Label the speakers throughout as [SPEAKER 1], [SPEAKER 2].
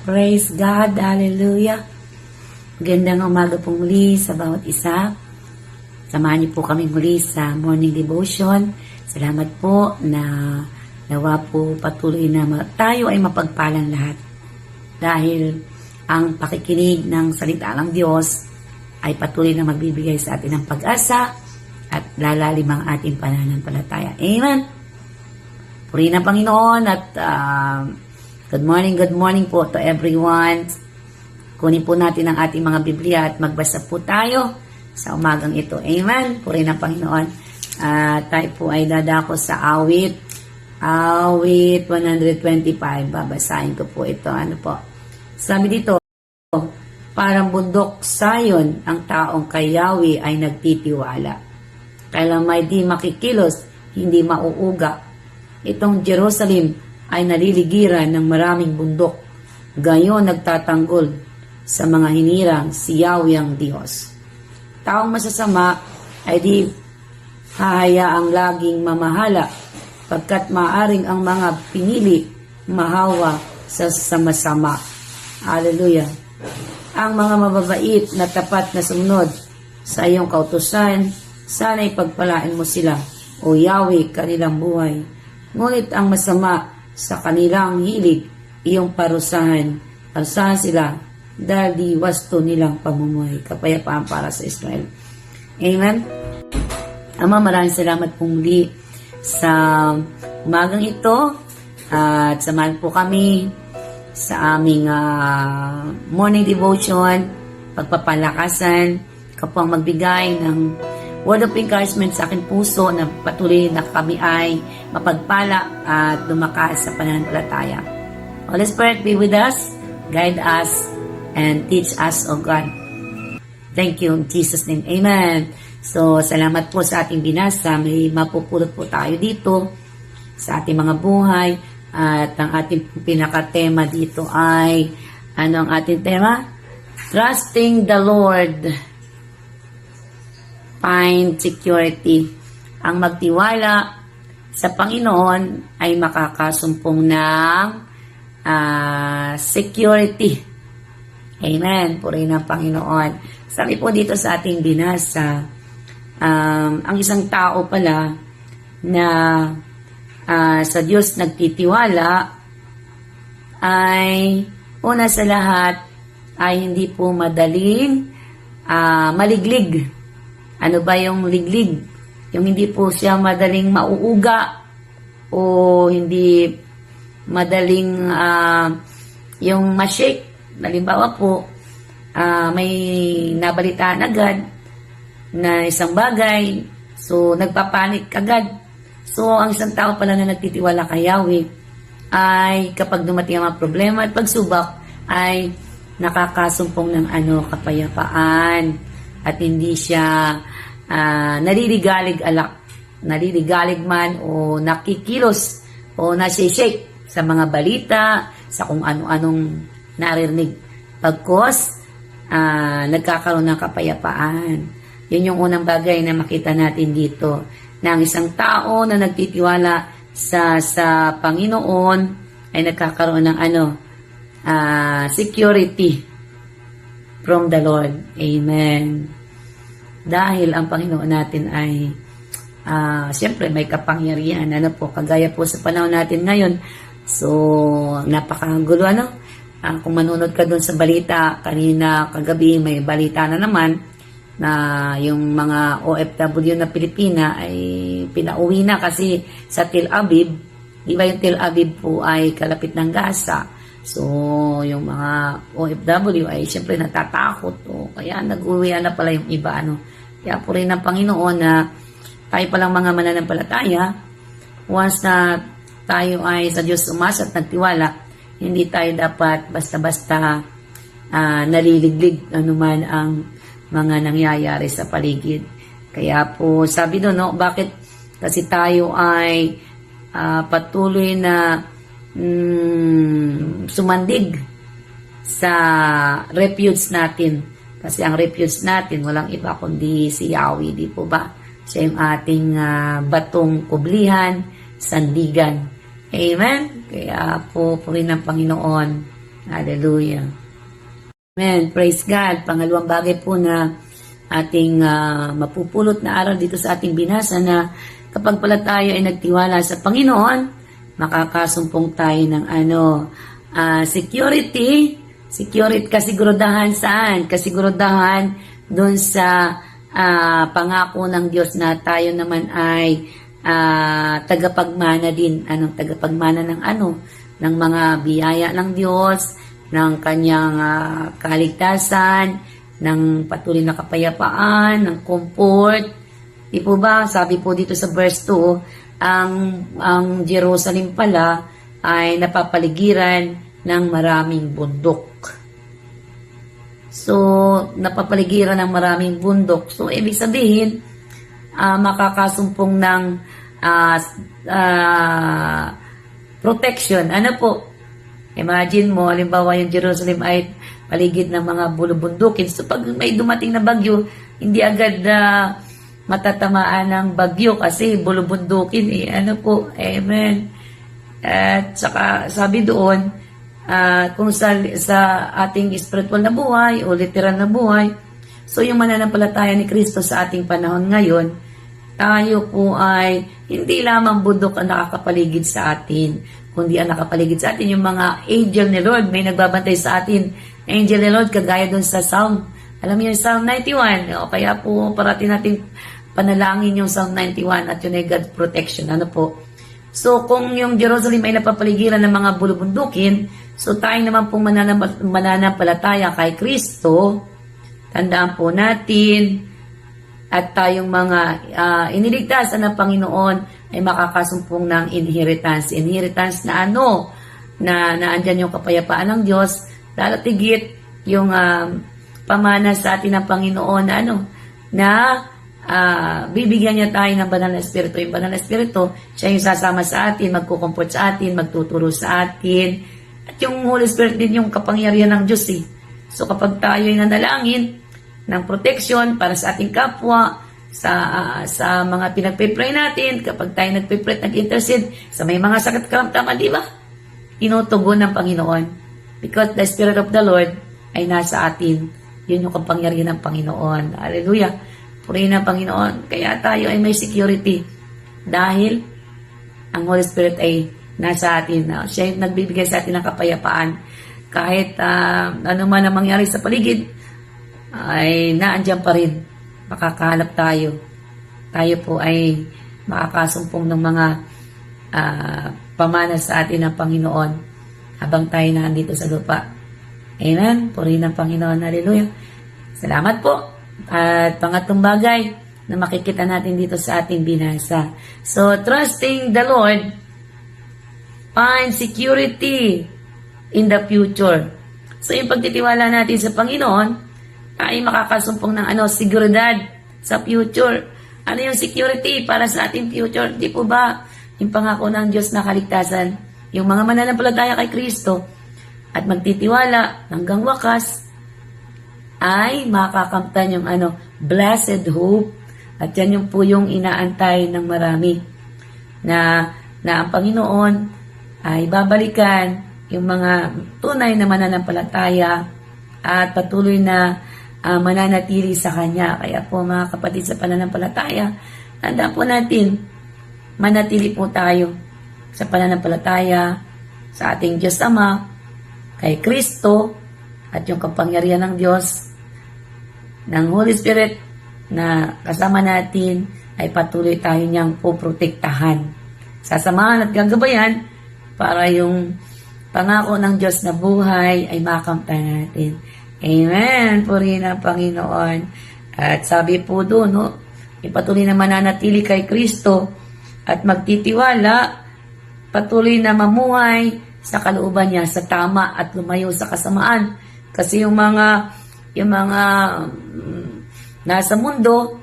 [SPEAKER 1] Praise God, hallelujah. Gandang umaga po muli sa bawat isa. Samahan niyo po kami muli sa morning devotion. Salamat po na nawa po patuloy na tayo ay mapagpalang lahat. Dahil ang pakikinig ng salita ng Diyos ay patuloy na magbibigay sa atin ng pag-asa at lalalim ang ating pananampalataya. Amen. Purihin ang Panginoon at good morning po to everyone. Kunin po natin ang ating mga Biblia at magbasa po tayo sa umagang ito. Amen. Purihin ang Panginoon. Tayo po ay dadako sa awit 125. Babasahin ko po ito. Ano po? Sabi dito, parang bundok Zion ang taong kay Yahweh ay nagtitiwala. Kailan may di makikilos, hindi mauuga. Itong Jerusalem ay naliligiran ng maraming bundok. Gayon nagtatanggol sa mga hinirang si Yahweh ang Diyos. Taong masasama ay di hahayaang laging mamahala pagkat maaring ang mga pinili mahawa sa sama-sama. Hallelujah. Ang mga mababait na tapat na sumunod sa iyong kautusan, sana'y pagpalain mo sila, O Yahweh, kanilang buhay. Ngunit ang masama sa kanilang hilig, iyong parusahan sila dahil di wasto nilang pamumuhay. Kapayapaan para sa Israel. Amen. Ama, maraming salamat po muli sa umagang ito at samahan po kami sa aming morning devotion, pagpapalakasan. Ikaw po ang magbigay ng word of encouragement sa aking puso na patuloy na kami ay mapagpala at lumakas sa pananampalataya. Holy Spirit, be with us, guide us, and teach us, O God. Thank you in Jesus' name. Amen. So, salamat po sa ating binasa. May mapupulot po tayo dito sa ating mga buhay. At ang ating pinakatema dito ay, ano ang ating tema? Trusting the Lord. Find security. Ang magtiwala sa Panginoon ay makakasumpong ng security. Amen. Purihin ang Panginoon. Sabi po dito sa ating binasa, ang isang tao pala na sa Diyos nagtitiwala ay una sa lahat ay hindi po madaling maliglig. Ano ba yung liglig? Yung hindi po siya madaling mauuga o hindi madaling yung ma-shake. Halimbawa po, may nabalitaan agad na isang bagay, so nagpapanik agad. So, ang isang tao pala na nagtitiwala kay Yahweh ay kapag dumating ang mga problema at pagsubok ay nakakasumpong ng kapayapaan at hindi siya naliligalig man o nakikilos o nasi-shake sa mga balita, sa kung ano-anong naririnig. Pagkos, nagkakaroon ng kapayapaan. Yun yung unang bagay na makita natin dito. Na ang isang tao na nagtitiwala sa Panginoon ay nagkakaroon ng security from the Lord. Amen. Dahil ang Panginoon natin ay siyempre may kapangyarihan. Kagaya po sa panahon natin ngayon. So, napakagulo kung manunod ka doon sa balita, kanina kagabi may balita na naman na yung mga OFW na Pilipina ay pinauwi na kasi sa Tel Aviv. Di ba yung Tel Aviv po ay kalapit ng Gaza? So, yung mga OFW ay siyempre natatakot. Kaya nag-uwian na pala yung iba. Kaya po rin ng Panginoon na tayo palang mga mananampalataya, once na tayo ay sa Diyos umasa at nagtiwala, hindi tayo dapat basta-basta naliliglig anuman ang mga nangyayari sa paligid. Kaya po sabi doon, bakit kasi tayo ay patuloy na sumandig sa refuge natin. Kasi ang refuge natin, walang iba kundi si Yahweh, di po ba? Siya yung ating batong kublihan, sandigan. Amen? Kaya po rin ng Panginoon Hallelujah. Amen. Praise God. Pangalawang bagay po na ating mapupulot na aral dito sa ating binasa na kapag pala tayo ay nagtiwala sa Panginoon, makakasumpong tayo ng security. Security, kasiguraduhan saan? Kasiguraduhan doon sa pangako ng Diyos na tayo naman ay tagapagmana din. Anong tagapagmana ng ng mga biyaya ng Diyos, ng kanyang kaligtasan, ng patuloy na kapayapaan, ng comfort. Di po ba? Sabi po dito sa verse 2, ang Jerusalem pala ay napapaligiran ng maraming bundok. So, napapaligiran ng maraming bundok. So, ibig sabihin, makakasumpong ng protection. Ano po? Imagine mo, halimbawa yung Jerusalem ay paligid ng mga bulubundukin. So, pag may dumating na bagyo, hindi agad matatamaan ng bagyo kasi bulubundukin. Ano po? Amen. At saka, sabi doon, kung sa ating spiritual na buhay o literal na buhay, so yung mananampalataya ni Kristo sa ating panahon ngayon, tayo po ay hindi lamang bundok ang nakakapaligid sa atin, kundi ang nakapaligid sa atin yung mga angel ni Lord. May nagbabantay sa atin, angel ni Lord, kagaya doon sa Psalm. Alam niyo yung Psalm 91, o kaya po parati natin panalangin yung Psalm 91 at yun ay God's protection. Ano po? So kung yung Jerusalem ay napapaligiran ng mga bulubundukin, so tayo naman pong mananampalataya kay Kristo, tandaan po natin, at tayong mga iniligtasan ng Panginoon ay makakasumpong ng inheritance. Inheritance na na naandyan yung kapayapaan ng Diyos, lalo tigit yung pamana sa atin ng Panginoon na bibigyan niya tayo ng banal na espiritu. Yung banal na espiritu, siya yung sasama sa atin, magkukumport sa atin, magtuturo sa atin. At yung Holy Spirit din yung kapangyarihan ng Diyos eh. So kapag tayo ay nanalangin ng protection para sa ating kapwa, sa mga pinagpipray natin, kapag tayo nagpipray, nag-intercede, sa may mga sakit karamdaman, di ba? Tinutugon ng Panginoon. Because the Spirit of the Lord ay nasa atin. Yun yung kapangyarihan ng Panginoon. Hallelujah. Purihin ng Panginoon. Kaya tayo ay may security. Dahil ang Holy Spirit ay nasa atin. Siya yung nagbibigay sa atin ng kapayapaan. Kahit ano man ang mangyari sa paligid, ay naandyan pa rin. Makakahanap tayo. Tayo po ay makakasumpong ng mga pamana sa atin ng Panginoon habang tayo nandito sa lupa. Amen. Purihin ng Panginoon. Hallelujah. Salamat po. At pangatlong bagay na makikita natin dito sa ating binasa. So, trusting the Lord, find security in the future. So, yung pagtitiwala natin sa Panginoon, ay makakasumpong ng seguridad sa future. Ano yung security para sa ating future? Di po ba yung pangako ng Diyos na kaligtasan? Yung mga mananampalataya kay Kristo at magtitiwala hanggang wakas ay makakamtan yung blessed hope. At yan yung po yung inaantay ng marami na ang Panginoon ay babalikan yung mga tunay na mananampalataya at patuloy na mananatili sa Kanya. Kaya po mga kapatid sa pananampalataya, tandaan po natin, manatili po tayo sa pananampalataya sa ating Diyos Ama, kay Kristo, at yung kapangyarihan ng Diyos, ng Holy Spirit na kasama natin ay patuloy tayo niyang poprotektahan. Sasamahan at gagabayan para yung pangako ng Diyos na buhay ay makamtan natin. Amen. Purihin ang Panginoon. At sabi po doon, ipatuloy na mananatili kay Kristo at magtitiwala, patuloy na mamuhay sa kalooban niya, sa tama at lumayo sa kasamaan. Kasi yung mga nasa mundo,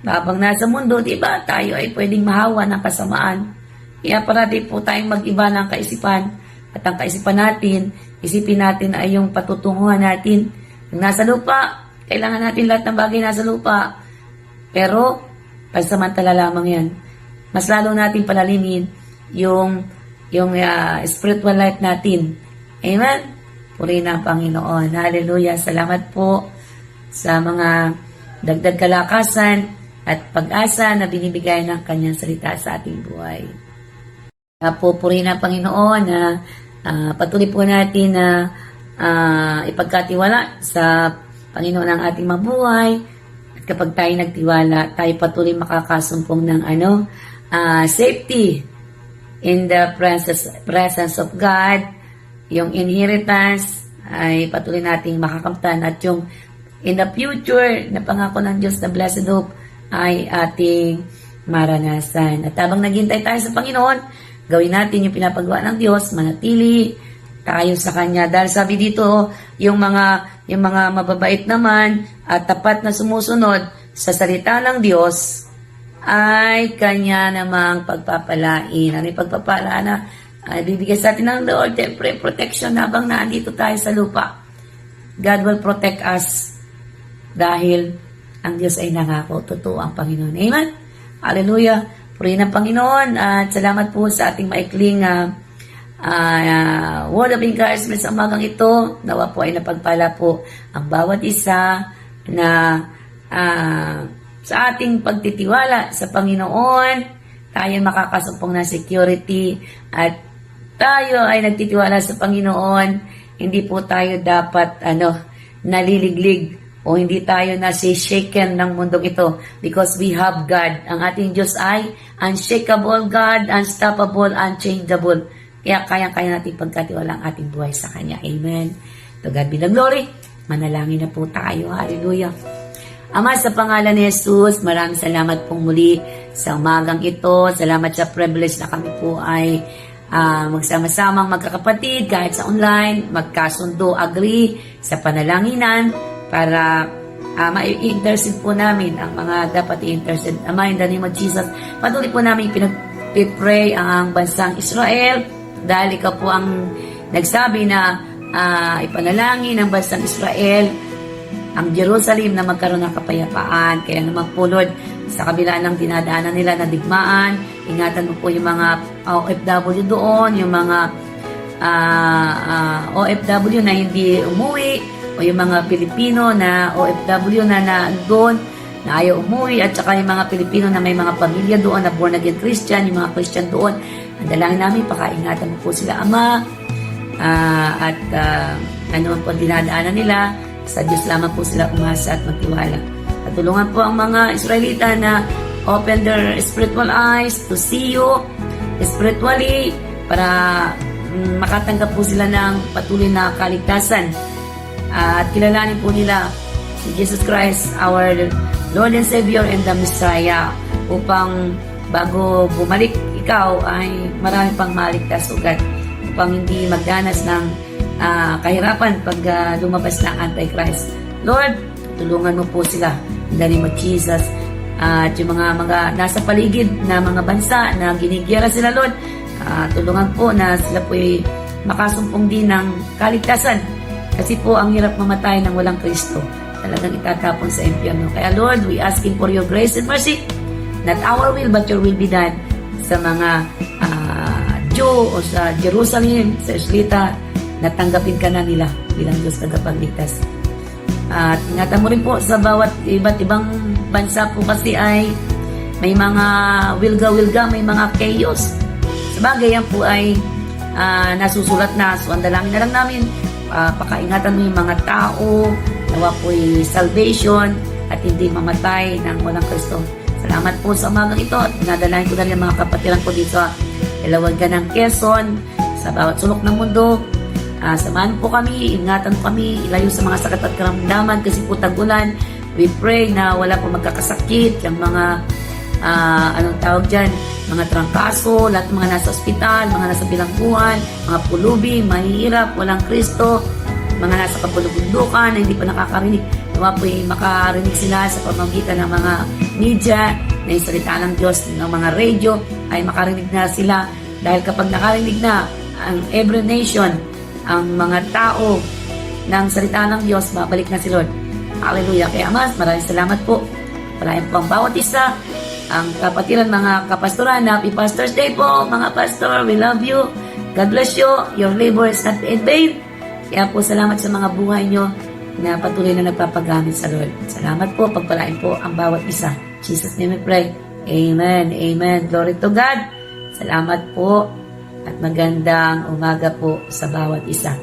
[SPEAKER 1] habang nasa mundo, di ba, tayo ay pwedeng mahawa ng kasamaan. Kaya parati po tayong mag-iba ng kaisipan. At ang kaisipan natin, isipin natin ay yung patutunguhan natin. Yung nasa lupa, kailangan natin lahat ng bagay nasa lupa. Pero, pansamantala lamang yan. Mas lalo natin palalimin yung spiritual life natin. Amen? Purihin ang Panginoon. Hallelujah. Salamat po sa mga dagdag kalakasan at pag-asa na binibigay ng kanyang salita sa ating buhay. Purihin ang Panginoon na patuloy po natin na ipagkatiwala sa Panginoon ang ating mabuhay. At kapag tayo nagtiwala, tayo patuloy makakasumpong ng safety in the presence of God. Yung inheritance ay patuloy nating makakamtan at yung in the future na pangako ng Diyos na blessed hope ay ating maranasan. At habang naghintay tayo sa Panginoon, gawin natin yung pinapagawa ng Diyos, manatili tayo sa Kanya. Dahil sabi dito, yung mga mababait naman at tapat na sumusunod sa salita ng Diyos ay Kanya namang pagpapalain. Ano yung pagpapala na bibigay sa atin ng Lord? Siyempre, protection habang nandito tayo sa lupa. God will protect us dahil ang Diyos ay nangako. Totoo ang Panginoon. Amen? Hallelujah. Purihin ang Panginoon at salamat po sa ating maikling word of encouragement sa umagang ito. Nawa po ay napagpala po ang bawat isa na sa ating pagtitiwala sa Panginoon, tayo makakasumpong ng security at tayo ay nagtitiwala sa Panginoon. Hindi po tayo dapat naliliglig o hindi tayo shaken ng mundong ito because we have God. Ang ating Diyos ay unshakable God, unstoppable, unchangeable. Kaya kayang-kaya natin pagkatiwala ang ating buhay sa Kanya. Amen. To God be the glory. Manalangin na po tayo. Hallelujah. Ama, sa pangalan ni Jesus, maraming salamat pong muli sa umagang ito. Salamat sa privilege na kami po ay magsama-samang magkakapatid kahit sa online, magkasundo, agree sa panalanginan para ma-intercede po namin ang mga dapat i-intercede. Ama, in the name of Jesus, patuloy po namin pinag-pray ang bansang Israel dahil ikaw po ang nagsabi na ipanalangin ang bansang Israel, ang Jerusalem na magkaroon ng kapayapaan. Kaya naman po, Lord, sa kabila ng dinadaanan nila na digmaan, ingatan mo po yung mga OFW doon, yung mga OFW na hindi umuwi, o yung mga Pilipino na OFW na nandun, na ayaw umuwi, at saka yung mga Pilipino na may mga pamilya doon, na born again Christian, yung mga Christian doon. Ang dalangin namin, pakaingatan mo po sila, Ama, at ano man po dinadaanan nila, sa Diyos lamang po sila umasa at magtiwala. At tulungan po ang mga Israelita na open their spiritual eyes to see you spiritually para makatanggap po sila ng patuloy na kaligtasan. At kilalanin po nila si Jesus Christ, our Lord and Savior and the Messiah, upang bago bumalik ikaw ay marami pang maligtas ugat upang hindi magdanas ng kahirapan pag lumabas na Antichrist. Lord, tulungan mo po sila in the name of Jesus. At yung mga nasa paligid na mga bansa na ginigyera sila, Lord, tulungan po na sila po ay makasumpong din ng kaligtasan. Kasi po ang hirap mamatay ng walang Kristo. Talagang itatapon sa impyerno. Kaya Lord, we asking for your grace and mercy. Not our will, but your will be done sa mga Jew o sa Jerusalem, sa Israelita, natanggapin ka na nila bilang Diyos tagapagligtas. At ingatan mo rin po sa bawat iba't ibang bansa po kasi ay may mga wilga-wilga, may mga chaos. Sabagay yan po ay nasusulat na. So ang dalangin na lang namin, pakaingatan mo yung mga tao, nawa po'y salvation at hindi mamatay ng walang Kristo. Salamat po sa umagang ito at nadalahin ko na rin mga kapatiran ko dito sa Ilawagan ng Quezon, sa bawat sulok ng mundo. Samahan po kami, ingatan po kami, ilayo sa mga sakit at karamdaman kasi po tag-ulan. We pray na wala po magkakasakit, yung mga anong tawag dyan, mga trangkaso, lahat ng mga nasa ospital, mga nasa bilangguan, mga pulubi, mahihirap, walang Kristo, mga nasa kapulubundukan na hindi pa nakakarinig. Nawa po makarinig sila sa pamamagitan ng mga media, na yung salita ng Diyos, ng mga radio, ay makarinig na sila. Dahil kapag nakarinig na ang every nation, ang mga tao ng salita ng Diyos, babalik na si Lord. Hallelujah. Kaya Ama, maraming salamat po. Palayan po ang bawat isa, ang kapatiran, mga kapastoran. Happy Pastor's Day po, mga pastor. We love you. God bless you. Your labor is not in vain. Kaya po salamat sa mga buhay nyo na patuloy na nagpapagamit sa Lord. Salamat po, pagpalain po ang bawat isa. Jesus name we pray. Amen, amen. Glory to God. Salamat po at magandang umaga po sa bawat isa.